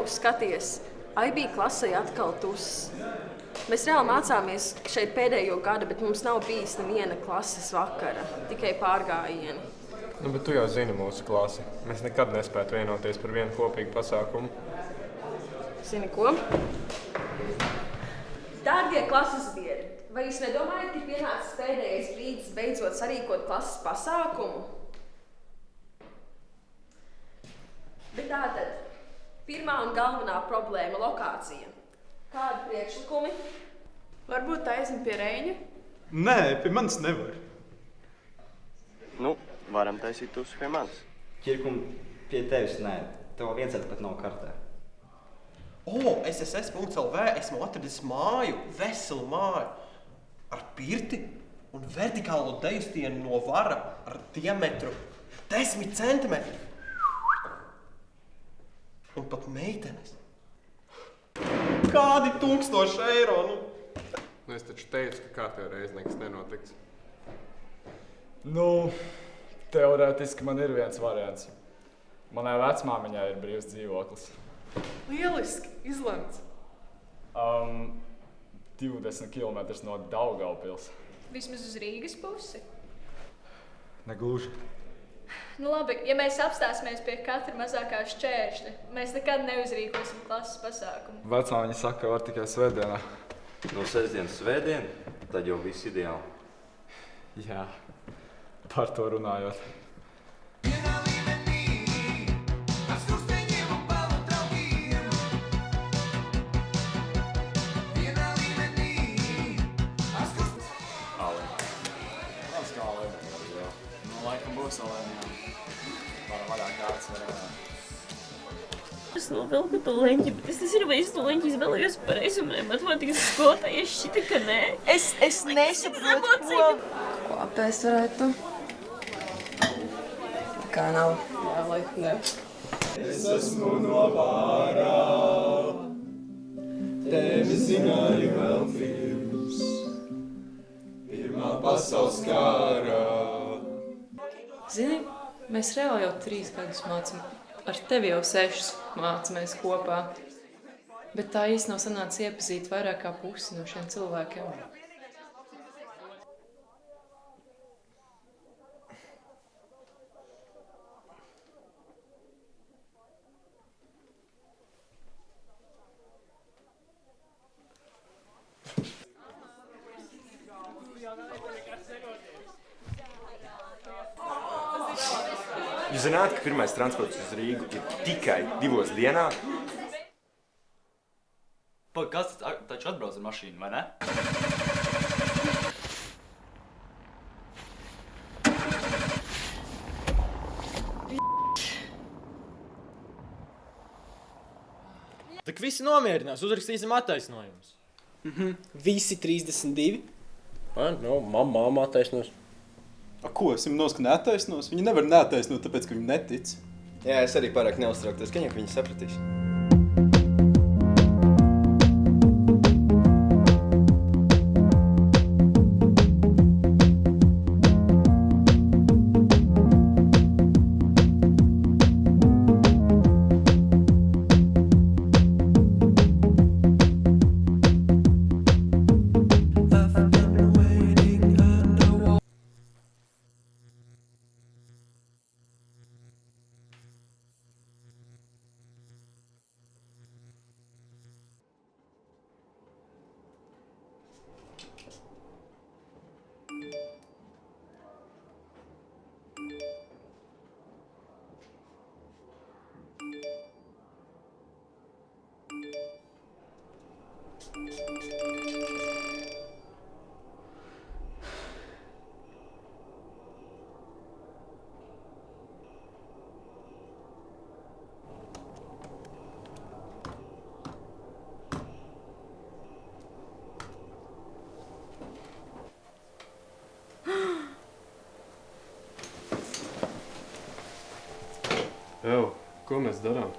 Skaties, Aibī klasē atkal tus. Mēs reāli mācāmies šeit pēdējo gadu, bet mums nav bijis neviena klases vakara, tikai pārgājieni. Bet tu jau zini mūsu klasi. Mēs nekad nespētu vienoties par vienu kopīgu pasākumu. Zini ko? Dārgie klases biedri, vai jūs nedomājat, ka pienācis pēdējais brīdis beidzot sarīkot klases pasākumu? Bet tātad, pirmā un galvenā problēma – lokācija. Kādi priekšlikumi? Varbūt aizim pie Reiņa? Nē, pie manis nevar. Varam taisīt tusu pie manis. Ķirkum, pie tevis nē. Tev viensēta pat nav kartē. SSS.LV esmu atradis māju, veselu māju, ar pirti un vertikālo dejustienu no vara ar diametru 10 centimetri. Un pat meitenes. Kādi 1000 eiro? Es taču teicu, ka kārtējā reiz nekas nenotiks. Teorētiski man ir viens variants. Manai vecmāmiņai ir brīvs dzīvoklis. Lieliski, izlemts. 20 km no Daugavpils. Vismaz uz Rīgas pusi. Negluži. Labi, ja mēs apstāsimies pie katra mazākā šķēršļa, mēs nekad neuzrīkosim klases pasākumu. Vecmāmiņa saka, ka var tikai svētdienā. No sestdienas svētdien, tad jau viss ideāli. Jā, par to runājot. Laikam būs olēm, varam vaļā kāds varētu. Es novilku to leņķi, bet es nezinu, vai es to leņķi izvēlējos pareizi, un matemātikas skolotāja šķita, ka nē. Es nesaprotu, ko apēst varētu. Kā nav. Jā, laikam ne. Es esmu no vārā, tevi zināju vēl pirms pirmā pasaules kārā. Zini, mēs reāli jau 3 gadus mācam. Ar tevi jau 6 mācamies kopā. Bet tā īsti nav sanācis iepazīt vairāk kā pusi no šiem cilvēkiem. Jūs zināt, ka pirmais transports uz Rīgu ir tikai 2 dienā? Kāds taču atbrauc ar mašīnu, vai ne? Tak visi nomierinās, uzrakstīsim attaisnojumus. Visi 32? Mamma attaisnos. Ko, es viņam nosku neattaisnos? Viņi nevar neattaisnot, tāpēc, ka viņi netic. Jā, es arī pārāk neuztrauktos, ka viņi sapratīs. Ko mēs darām?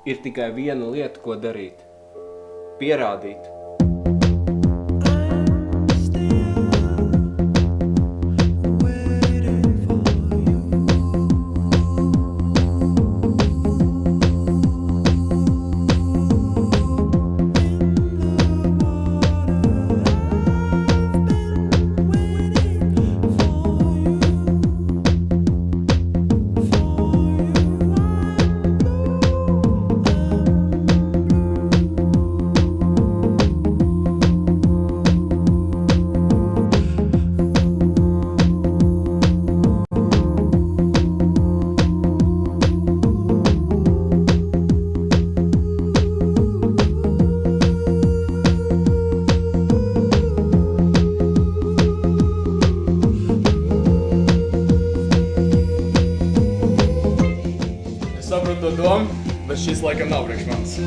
Ir tikai viena lieta, ko darīt. Pierādīt. domu, bet šis laikam nav priekš manis.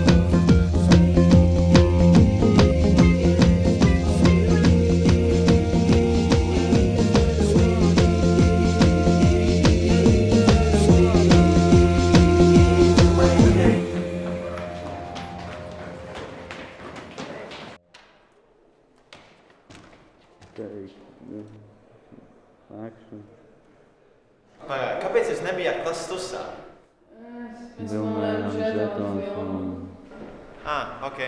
Kāpēc jūs nebijāt klases tusā? Domājām žetons un... Ok.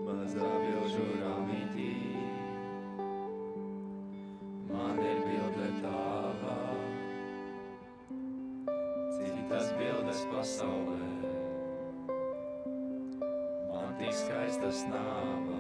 Mazā bilžu rāmītī man ir bilde tava, citas bildes pasaulē, man tik skaistas nav.